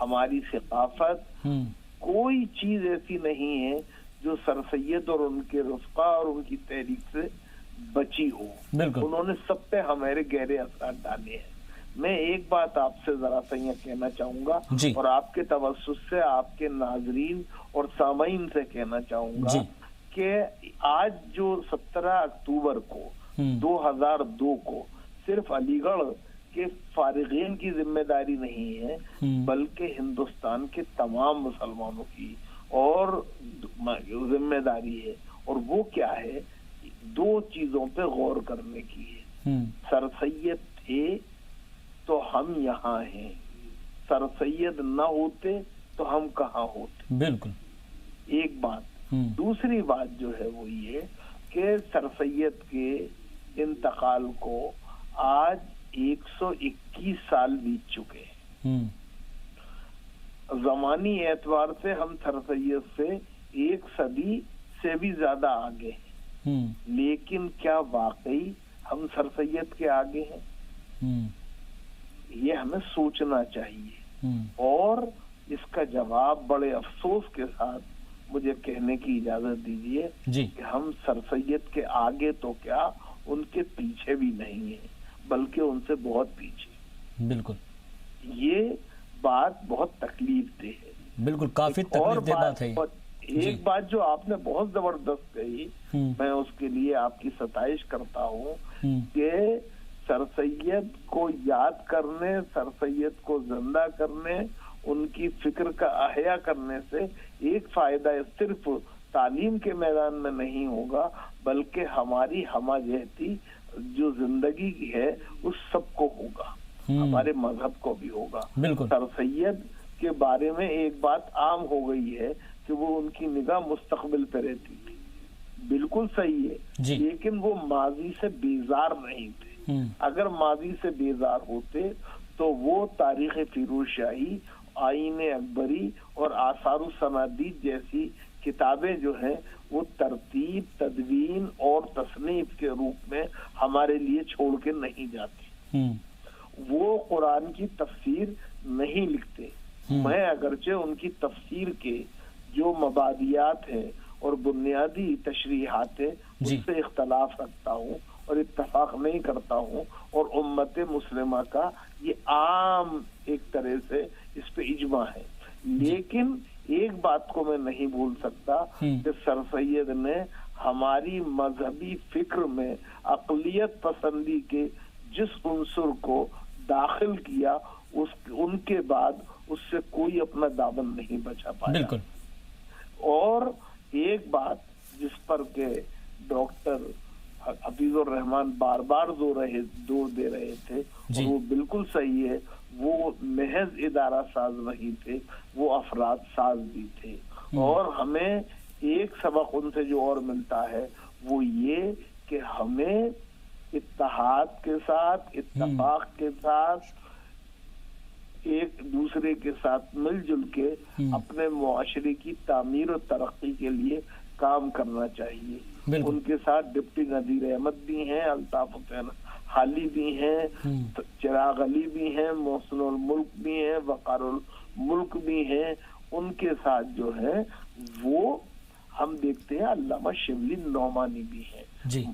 ہماری ثقافت، کوئی چیز ایسی نہیں ہے جو سر سید اور ان کے رفقا اور ان کی تحریک سے بچی ہو. انہوں نے سب پہ ہمارے گہرے اثرات ڈالے ہیں. میں ایک بات آپ سے ذرا سا یہ کہنا چاہوں گا اور آپ کے توسط سے آپ کے ناظرین اور سامعین سے کہنا چاہوں گا کہ آج جو 17 اکتوبر کو 2002 کو صرف علی گڑھ کے فارغین کی ذمہ داری نہیں ہے بلکہ ہندوستان کے تمام مسلمانوں کی اور ذمہ داری ہے. اور وہ کیا ہے؟ 2 چیزوں پہ غور کرنے کی ہے. سر سید تھے تو ہم یہاں ہیں، سر سید نہ ہوتے تو ہم کہاں ہوتے. بالکل ایک بات. دوسری بات جو ہے وہ یہ کہ سر سید کے انتقال کو آج 121 سال بیت چکے ہیں. زمانی اعتبار سے ہم سر سید سے 1 صدی سے بھی زیادہ آگے ہیں، لیکن کیا واقعی ہم سر سید کے آگے ہیں؟ یہ ہمیں سوچنا چاہیے. اور اس کا جواب بڑے افسوس کے ساتھ مجھے کہنے کی اجازت دیجیے کہ ہم سر سید کے آگے تو کیا ان کے پیچھے بھی نہیں ہیں، بلکہ ان سے بہت پیچھے. بالکل یہ بات بہت تکلیف دہ ہے. بالکل کافی تکلیف دہ بات ہے. ایک بات جو آپ نے بہت زبردست کہی، میں اس کے لیے آپ کی ستائش کرتا ہوں کہ سر سید کو یاد کرنے، سر سید کو زندہ کرنے، ان کی فکر کا احیاء کرنے سے ایک فائدہ صرف تعلیم کے میدان میں نہیں ہوگا بلکہ ہماری ہمہ جہتی جو زندگی کی ہے اس سب کو ہوگا، ہمارے مذہب کو بھی ہوگا. سر سید کے بارے میں ایک بات عام ہو گئی ہے کہ وہ ان کی نگاہ مستقبل پہ رہتی تھی. بالکل صحیح ہے، لیکن وہ ماضی سے بیزار نہیں تھے. اگر ماضی سے بیزار ہوتے تو وہ تاریخ فیروز شاہی، آئین اکبری اور آثار الصنادید جیسی کتابیں جو ہیں وہ ترتیب، تدوین اور تصنیف کے روپ میں ہمارے لیے چھوڑ کے نہیں جاتی. وہ قرآن کی تفسیر نہیں لکھتے. میں اگرچہ ان کی تفسیر کے جو مبادیات ہیں اور بنیادی تشریحات ہیں اس سے اختلاف رکھتا ہوں اور اتفاق نہیں کرتا ہوں، اور امت مسلمہ کا یہ عام ایک طرح سے اس پہ اجماع ہے. لیکن ایک بات کو میں نہیں بھول سکتا کہ سر سید نے ہماری مذہبی فکر میں اقلیت پسندی کے جس عنصر کو داخل کیا ان کے بعد اس سے کوئی اپنا دامن نہیں بچا پایا. بالکل. اور ایک بات جس پر کہ ڈاکٹر حفیظ الرحمان بار بار زور دے رہے تھے، وہ بالکل صحیح ہے، وہ محض ادارہ ساز نہیں تھے، وہ افراد ساز بھی تھے. اور ہمیں ایک سبق ان سے جو اور ملتا ہے وہ یہ کہ ہمیں اتحاد کے ساتھ، اتفاق کے ساتھ، ایک دوسرے کے ساتھ مل جل کے اپنے معاشرے کی تعمیر و ترقی کے لیے کام کرنا چاہیے. ان کے ساتھ ڈپٹی نذیر احمد بھی ہیں، الطاف حسین حالی بھی ہیں، چراغ علی بھی ہیں، محسن الملک بھی ہیں، وقار الملک بھی ہیں. ان کے ساتھ جو ہے وہ ہم دیکھتے ہیں علامہ شبلی نعمانی بھی ہیں،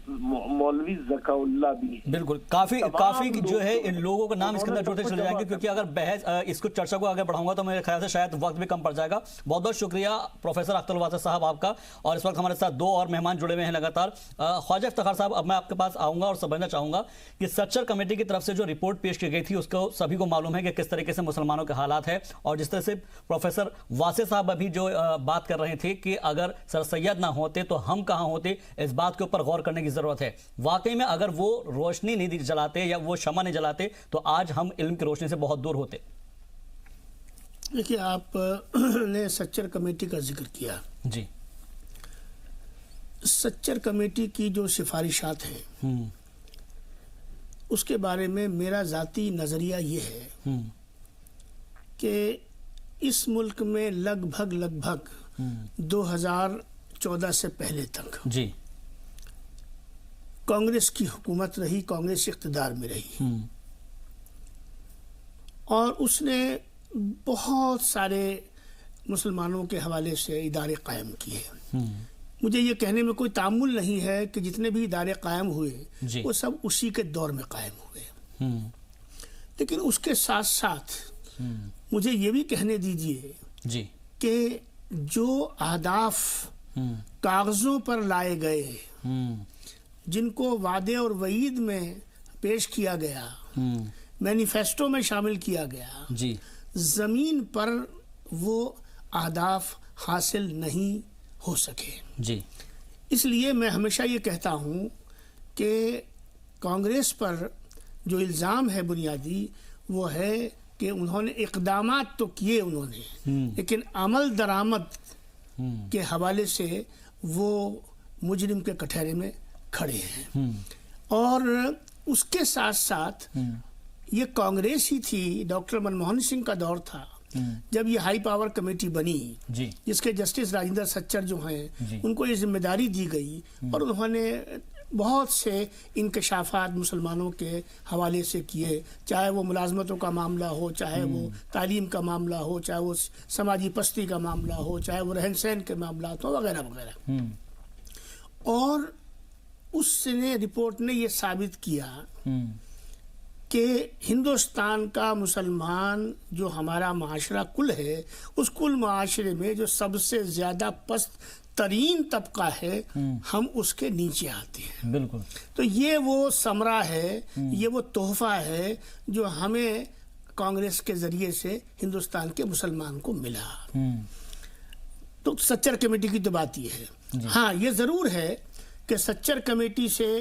مولوی ذکا اللہ بھی ہیں. بالکل کافی جو ہے ان لوگوں کا نام اس کے اندر جڑتے چلے جائیں گے، کیونکہ اگر بحث اس کو چرچا کو آگے بڑھاؤں گا تو میرے خیال سے شاید وقت بھی کم پڑ جائے گا. بہت بہت شکریہ پروفیسر اختر الواسع صاحب آپ کا. اور اس وقت ہمارے ساتھ 2 اور مہمان جڑے ہوئے ہیں لگاتار. خواجہ افتخار صاحب، اب میں آپ کے پاس آؤں گا اور سمجھنا چاہوں گا کہ سچر کمیٹی کی طرف سے جو رپورٹ پیش کی گئی تھی اس کو سبھی کو معلوم ہے کہ کس طریقے سے مسلمانوں کے حالات ہیں، اور جس طرح سے پروفیسر واسع صاحب ابھی جو بات کر رہے تھے کہ اگر سر سید نہ ہوتے تو ہم کہاں ہوتے، اس بات کے اوپر غور کرنے کی ضرورت ہے. واقعی میں اگر وہ روشنی نہیں جلاتے یا وہ شمع نہیں جلاتے تو آج ہم علم کی روشنی سے بہت دور ہوتے. دیکھیے، آپ نے سچر کمیٹی کا ذکر کیا. جی، سچر کمیٹی کی جو سفارشات ہیں اس کے بارے میں میرا ذاتی نظریہ یہ ہے کہ اس ملک میں لگ بھگ 2014 سے پہلے تک جی کانگریس کی حکومت رہی، کانگریس اقتدار میں رہی، اور اس نے بہت سارے مسلمانوں کے حوالے سے ادارے قائم کیے. مجھے یہ کہنے میں کوئی تعمل نہیں ہے کہ جتنے بھی ادارے قائم ہوئے وہ سب اسی کے دور میں قائم ہوئے. لیکن اس کے ساتھ ساتھ مجھے یہ بھی کہنے دیجئے کہ جو اہداف کاغذوں پر لائے گئے، جن کو وعدے اور وعید میں پیش کیا گیا، مینیفیسٹو میں شامل کیا گیا، زمین پر وہ اہداف حاصل نہیں ہو سکے. اس لیے میں ہمیشہ یہ کہتا ہوں کہ کانگریس پر جو الزام ہے بنیادی وہ ہے کہ انہوں نے اقدامات تو کیے انہوں نے، لیکن عمل درآمد کے حوالے سے وہ مجرم کے کٹہرے میں کھڑے ہیں. اور اس کے ساتھ ساتھ یہ کانگریس ہی تھی، ڈاکٹر منموہن سنگھ کا دور تھا جب یہ ہائی پاور کمیٹی بنی، جس کے جسٹس راجندر سچر جو ہیں ان کو یہ ذمہ داری دی گئی، اور انہوں نے بہت سے انکشافات مسلمانوں کے حوالے سے کیے، چاہے وہ ملازمتوں کا معاملہ ہو، چاہے وہ تعلیم کا معاملہ ہو، چاہے وہ سماجی پستی کا معاملہ ہو، چاہے وہ رہن سہن کے معاملات ہوں، وغیرہ وغیرہ. اور اس نے رپورٹ نے یہ ثابت کیا کہ ہندوستان کا مسلمان جو ہمارا معاشرہ کل ہے، اس کل معاشرے میں جو سب سے زیادہ پست ترین طبقہ ہے، ہم اس کے نیچے آتے ہیں. بالکل. تو یہ وہ ثمرہ ہے، یہ وہ تحفہ ہے جو ہمیں کانگریس کے ذریعے سے ہندوستان کے مسلمان کو ملا. تو سچر کمیٹی کی تو بات یہ ہے. ہاں یہ ضرور ہے کہ سچر کمیٹی سے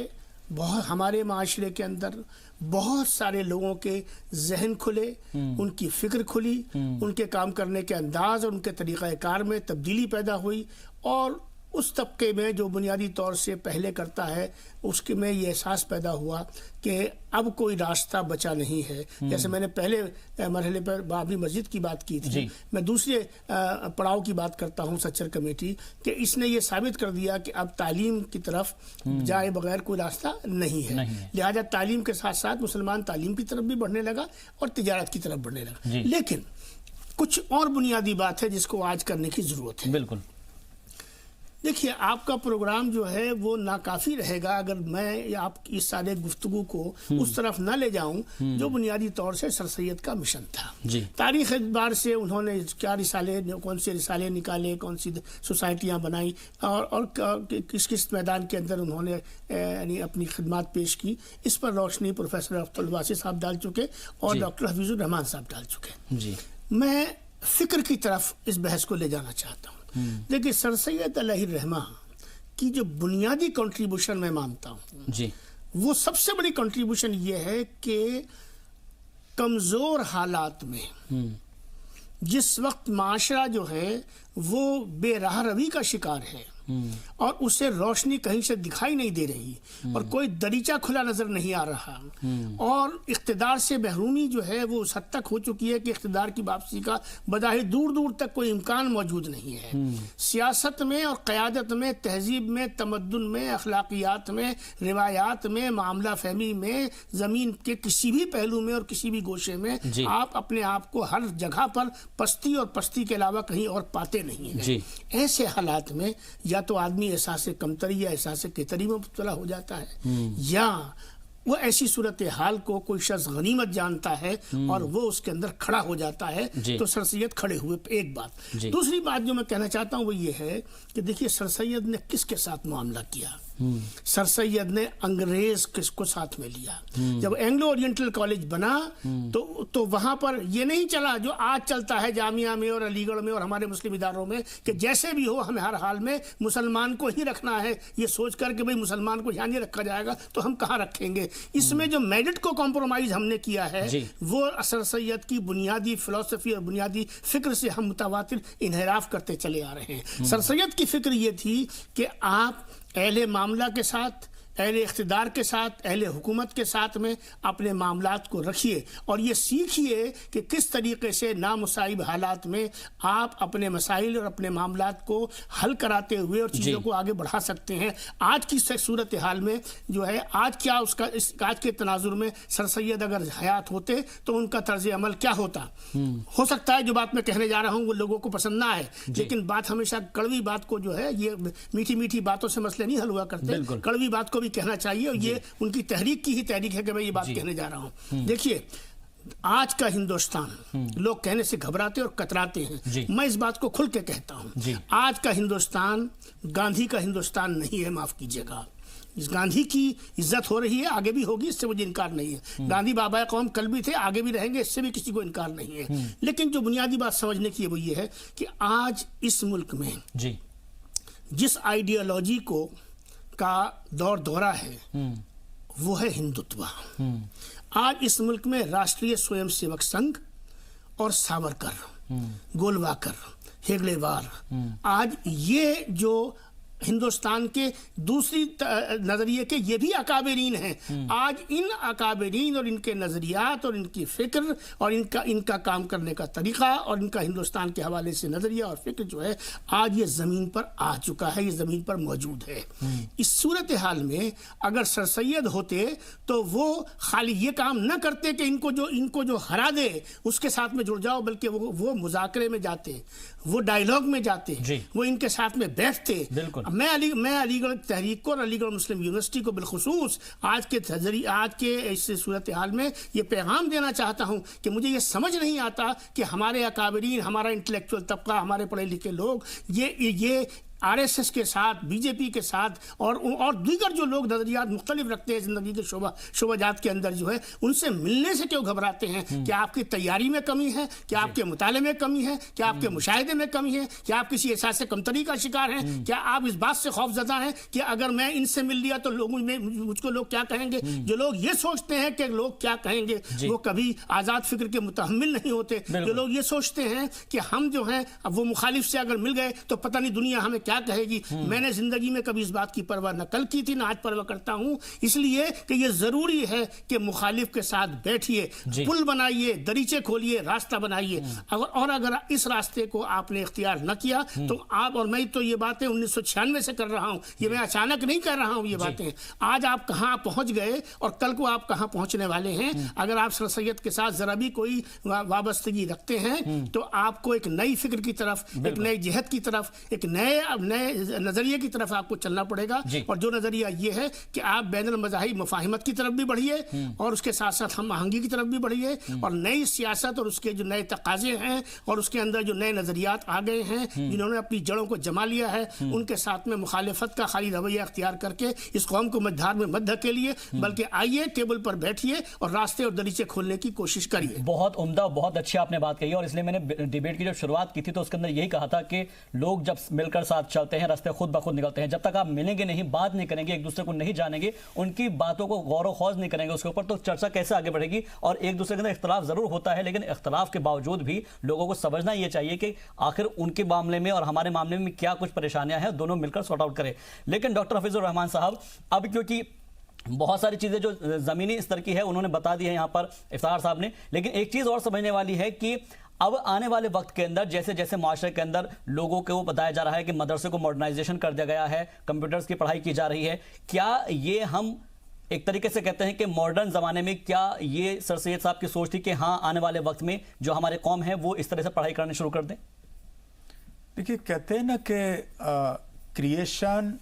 بہت ہمارے معاشرے کے اندر بہت سارے لوگوں کے ذہن کھلے، ان کی فکر کھلی، ان کے کام کرنے کے انداز اور ان کے طریقہ کار میں تبدیلی پیدا ہوئی، اور اس طبقے میں جو بنیادی طور سے پہلے کرتا ہے اس کے میں یہ احساس پیدا ہوا کہ اب کوئی راستہ بچا نہیں ہے. جیسے میں نے پہلے مرحلے پر بابری مسجد کی بات کی تھی، میں دوسرے پڑاؤ کی بات کرتا ہوں سچر کمیٹی، کہ اس نے یہ ثابت کر دیا کہ اب تعلیم کی طرف جائے بغیر کوئی راستہ نہیں ہے. لہذا تعلیم کے ساتھ ساتھ مسلمان تعلیم کی طرف بھی بڑھنے لگا اور تجارت کی طرف بڑھنے لگا. لیکن کچھ اور بنیادی بات ہے جس کو آج کرنے کی ضرورت ہے. بالکل. دیکھیے، آپ کا پروگرام جو ہے وہ ناکافی رہے گا اگر میں آپ کی سارے گفتگو کو اس طرف نہ لے جاؤں جو بنیادی طور سے سر سید کا مشن تھا. تاریخ اعتبار سے انہوں نے کیا رسالے، کون سے رسالے نکالے، کون سی سوسائٹیاں بنائی، اور کس کس میدان کے اندر انہوں نے یعنی اپنی خدمات پیش کی، اس پر روشنی پروفیسر اختر الواسی صاحب ڈال چکے اور ڈاکٹر حفیظ الرحمان صاحب ڈال چکے. میں فکر کی طرف اس بحث کو لے جانا چاہتا ہوں. دیکھیے، سر سید علیہ الرحمہ کی جو بنیادی کنٹریبیوشن میں مانتا ہوں، وہ سب سے بڑی کنٹریبیوشن یہ ہے کہ کمزور حالات میں جس وقت معاشرہ جو ہے وہ بے راہ روی کا شکار ہے اور اسے روشنی کہیں سے دکھائی نہیں دے رہی اور کوئی دریچہ کھلا نظر نہیں آ رہا، اور اقتدار سے محرومی جو ہے وہ اس حد تک ہو چکی ہے کہ اقتدار کی واپسی کا بظاہر دور دور تک کوئی امکان موجود نہیں ہے. سیاست میں اور قیادت میں، تہذیب میں، تمدن میں، اخلاقیات میں، روایات میں، معاملہ فہمی میں، زمین کے کسی بھی پہلو میں اور کسی بھی گوشے میں آپ اپنے آپ کو ہر جگہ پر پستی اور پستی کے علاوہ کہیں اور پاتے نہیں ہیں. ایسے حالات میں یا تو آدمی احساس کمتری یا احساس کیتری میں مبتلا ہو جاتا ہے، یا وہ ایسی صورتحال کو کوئی شخص غنیمت جانتا ہے اور وہ اس کے اندر کھڑا ہو جاتا ہے. تو سر سید کھڑے ہوئے. ایک بات. دوسری بات جو میں کہنا چاہتا ہوں وہ یہ ہے کہ دیکھیے، سر سید نے کس کے ساتھ معاملہ کیا. سر سید نے انگریز کس کو ساتھ میں لیا. جب اینگلو اورینٹل کالج بنا تو وہاں پر یہ نہیں چلا جو آج چلتا ہے جامعہ میں اور علی گڑھ میں اور ہمارے مسلم اداروں میں کہ جیسے بھی ہو ہمیں ہر حال میں مسلمان کو ہی رکھنا ہے، یہ سوچ کر کہ بھئی مسلمان کو یہاں نہیں رکھا جائے گا تو ہم کہاں رکھیں گے. اس میں جو میرٹ کو کمپرومائز ہم نے کیا ہے وہ سر سید کی بنیادی فلسفی اور بنیادی فکر سے ہم متواتر انحراف کرتے چلے آ رہے ہیں. سر سید کی فکر یہ تھی کہ آپ اہل معاملہ کے ساتھ، اہل اقتدار کے ساتھ، اہل حکومت کے ساتھ میں اپنے معاملات کو رکھیے اور یہ سیکھیے کہ کس طریقے سے نامصائب حالات میں آپ اپنے مسائل اور اپنے معاملات کو حل کراتے ہوئے اور چیزوں کو آگے بڑھا سکتے ہیں۔ آج کی صورتحال میں جو ہے آج کے تناظر میں سر سید اگر حیات ہوتے تو ان کا طرز عمل کیا ہوتا؟ ہو سکتا ہے جو بات میں کہنے جا رہا ہوں وہ لوگوں کو پسند نہ آئے، لیکن بات ہمیشہ کڑوی بات کو جو ہے، یہ میٹھی میٹھی باتوں سے مسئلے نہیں حل ہوا کرتے، کڑوی بات کو بھی کہنا چاہیے، اور یہ ان کی تحریک کی ہی تحریک ہے کہ میں یہ بات کہنے جا رہا ہوں۔ دیکھیے آج کا ہندوستان، لوگ کہنے سے گھبراتے اور کتراتے ہیں، میں اس بات کو کھل کے کہتا ہوں، آج کا ہندوستان گاندھی کا ہندوستان نہیں ہے، معاف کیجیے گا۔ اس گاندھی کی عزت ہو رہی ہے، آگے بھی ہوگی، اس سے مجھے انکار نہیں ہے۔ گاندھی بابا قوم کل بھی تھے، آگے بھی رہیں گے، اس سے بھی کسی کو انکار نہیں ہے۔ لیکن جو بنیادی بات سمجھنے کی ہے وہ یہ ہے کہ آج اس ملک میں جس آئیڈیالوجی کا دور دورہ ہے وہ ہے ہندوتوا۔ آج اس ملک میں راشٹریہ سوئم سیوک سنگھ اور ساورکر، گولواکر، ہیگڑے وار، آج یہ جو ہندوستان کے دوسری نظریے کے یہ بھی اکابرین ہیں، آج ان اکابرین اور ان کے نظریات اور ان کی فکر اور ان کا کام کرنے کا طریقہ اور ان کا ہندوستان کے حوالے سے نظریہ اور فکر جو ہے آج یہ زمین پر آ چکا ہے، یہ زمین پر موجود ہے۔ اس صورتحال میں اگر سر سید ہوتے تو وہ خالی یہ کام نہ کرتے کہ ان کو جو ہرا دے اس کے ساتھ میں جڑ جاؤ، بلکہ وہ مذاکرے میں جاتے، وہ ڈائیلاگ میں جاتے، وہ ان کے ساتھ میں بیٹھتے۔ میں علی گڑھ تحریک کو اور علی گڑھ مسلم یونیورسٹی کو بالخصوص آج کے اس صورتحال میں یہ پیغام دینا چاہتا ہوں کہ مجھے یہ سمجھ نہیں آتا کہ ہمارے اکابرین، ہمارا انٹلیکچوئل طبقہ، ہمارے پڑھے لکھے لوگ یہ آر ایس ایس کے ساتھ، بی جے پی کے ساتھ اور دیگر جو لوگ نظریات مختلف رکھتے ہیں زندگی کے شعبہ جات کے اندر جو ہے، ان سے ملنے سے کیوں گھبراتے ہیں؟ کیا آپ کی تیاری میں کمی ہے؟ کیا آپ کے مطالعے میں کمی ہے؟ کیا آپ کے مشاہدے میں کمی ہے؟ کیا آپ کسی احساس کمتری کا شکار ہیں؟ کیا آپ اس بات سے خوف زدہ ہیں کہ اگر میں ان سے مل لیا تو مجھ کو لوگ کیا کہیں گے؟ جو لوگ یہ سوچتے ہیں کہ لوگ کیا کہیں گے وہ کبھی آزاد فکر کے متحمل نہیں ہوتے۔ جو لوگ یہ سوچتے ہیں کہ ہم جو ہیں اب وہ مخالف سے اگر مل گئے تو پتہ نہیں دنیا ہمیں کیا کہے گی، میں نے زندگی میں کبھی اس بات کی پرواہ نہ کل کی تھی نہ آج پرواہ کرتا ہوں، اس لیے کہ یہ ضروری ہے کہ مخالف کے ساتھ بیٹھیے، پل بنائیے، دریچے کھولیے، راستہ بنائیے، اور اگر اس راستے کو آپ نے اختیار نہ کیا تو آپ اور میں تو یہ باتیں 1996 سے کر رہا ہوں، یہ میں اچانک نہیں کر رہا ہوں، یہ باتیں آج آپ کہاں پہنچ گئے اور کل کو آپ کہاں پہنچنے والے ہیں۔ اگر آپ سر سید کے ساتھ ذرا بھی کوئی وابستگی رکھتے ہیں تو آپ کو ایک نئی فکر کی طرف، ایک نئی جہت کی طرف، ایک نئے نظریے کی طرف آپ کو چلنا پڑے گا، اور جو نظریہ یہ ہے کہ آپ بین المذاہبی مفاہمت کی طرف بھی بڑھیے اور اس کے ساتھ ساتھ ہم آہنگی کی طرف بھی بڑھیے، اور نئی سیاست اور اس کے جو نئے تقاضے ہیں اور اس کے اندر جو نئے نظریات آ گئے ہیں جنہوں نے اپنی جڑوں کو جما لیا ہے، ان کے ساتھ میں مخالفت کا خالی رویہ اختیار کر کے اس قوم کو مدھار میں مت دھکیلیے، بلکہ آئیے ٹیبل پر بیٹھیے اور راستے اور دریچے کھولنے کی کوشش کریے۔ بہت عمدہ، بہت اچھی آپ نے بات کہی، اور اس لیے میں نے ڈیبیٹ کی جب شروعات کی تھی تو اس کے اندر یہی کہا تھا کہ لوگ جب مل کر ساتھ چلتے ہیں راستے خود بخود نکلتے ہیں، جب تک آپ ملیں گے نہیں، بات نہیں کریں گے، ایک دوسرے کو نہیں جانیں گے، ان کی باتوں کو غور و خوض نہیں کریں گے اس کے اوپر، تو چرچا کیسے آگے بڑھے گی؟ اور ایک دوسرے کے اندر اختلاف ضرور ہوتا ہے، لیکن اختلاف کے باوجود بھی لوگوں کو سمجھنا یہ چاہیے کہ آخر ان کے معاملے میں اور ہمارے معاملے میں کیا کچھ پریشانیاں ہیں، دونوں مل کر سارٹ آؤٹ کریں۔ لیکن ڈاکٹر حفیظ الرحمان صاحب، اب کیونکہ بہت ساری چیزیں جو زمینی استر کی ہے انہوں نے بتا دی ہے یہاں پر افتخار صاحب نے، لیکن ایک چیز اور سمجھنے والی ہے کہ اب آنے والے وقت کے اندر جیسے جیسے معاشرے کے اندر لوگوں کو بتایا جا رہا ہے کہ مدرسے کو ماڈرنائزیشن کر دیا گیا ہے، کمپیوٹرز کی پڑھائی کی جا رہی ہے، کیا یہ ہم ایک طریقے سے کہتے ہیں کہ ماڈرن زمانے میں کیا یہ سر سید صاحب کی سوچ تھی کہ ہاں آنے والے وقت میں جو ہمارے قوم ہے وہ اس طرح سے پڑھائی کرنے شروع کر دیں؟ دیکھیے کہتے ہیں نا کہ creation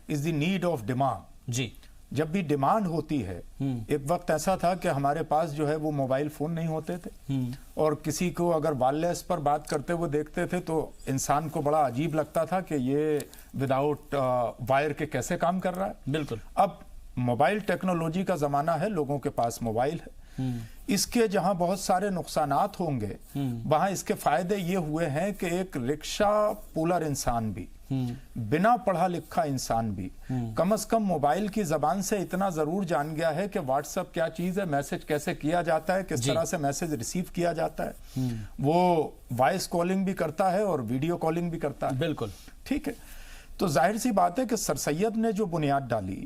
as the need of demand. جی، جب بھی ڈیمانڈ ہوتی ہے، ایک وقت ایسا تھا کہ ہمارے پاس جو ہے وہ موبائل فون نہیں ہوتے تھے، اور کسی کو اگر وائرلیس پر بات کرتے ہوئے دیکھتے تھے تو انسان کو بڑا عجیب لگتا تھا کہ یہ وداؤٹ وائر کے کیسے کام کر رہا ہے۔ بالکل، اب موبائل ٹیکنالوجی کا زمانہ ہے، لوگوں کے پاس موبائل ہے، اس کے جہاں بہت سارے نقصانات ہوں گے وہاں اس کے فائدے یہ ہوئے ہیں کہ ایک رکشہ پولر انسان بھی، بنا پڑھا لکھا انسان بھی کم از کم موبائل کی زبان سے اتنا ضرور جان گیا ہے کہ واٹس ایپ کیا چیز ہے، میسج کیسے کیا جاتا ہے، کس طرح سے میسج ریسیو کیا جاتا ہے، وہ وائس کالنگ بھی کرتا ہے اور ویڈیو کالنگ بھی کرتا ہے۔ بالکل ٹھیک ہے، تو ظاہر سی بات ہے کہ سر سید نے جو بنیاد ڈالی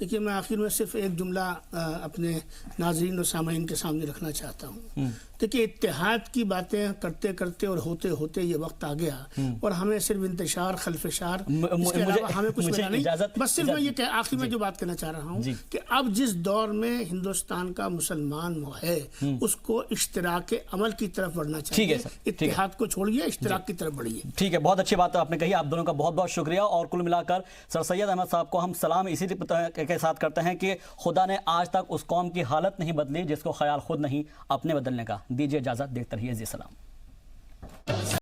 دیکھیے میں آخر میں صرف ایک جملہ اپنے ناظرین اور سامعین کے سامنے رکھنا چاہتا ہوں. دیکھیے اتحاد کی باتیں کرتے کرتے اور ہوتے ہوتے یہ وقت آ گیا اور ہمیں صرف انتشار خلفشار اس کے علاوہ ہمیں کچھ ملا نہیں. بس صرف میں یہ آخر میں جو بات کہنا چاہ رہا ہوں کہ اب جس دور میں ہندوستان کا مسلمان ہے اس کو اشتراک عمل کی طرف بڑھنا چاہیے. اتحاد کو چھوڑیے, اشتراک کی طرف بڑھیے. ٹھیک ہے, بہت اچھی بات آپ نے کہی. آپ دونوں کا بہت بہت شکریہ. اور کل ملا کر سر سید احمد صاحب کو ہم سلام اسی کے ساتھ کرتے ہیں کہ خدا نے آج تک اس قوم کی حالت نہیں بدلی جس کو خیال خود نہیں اپنے بدلنے کا. دیجیے اجازت, دیکھتے رہیے زی سلام.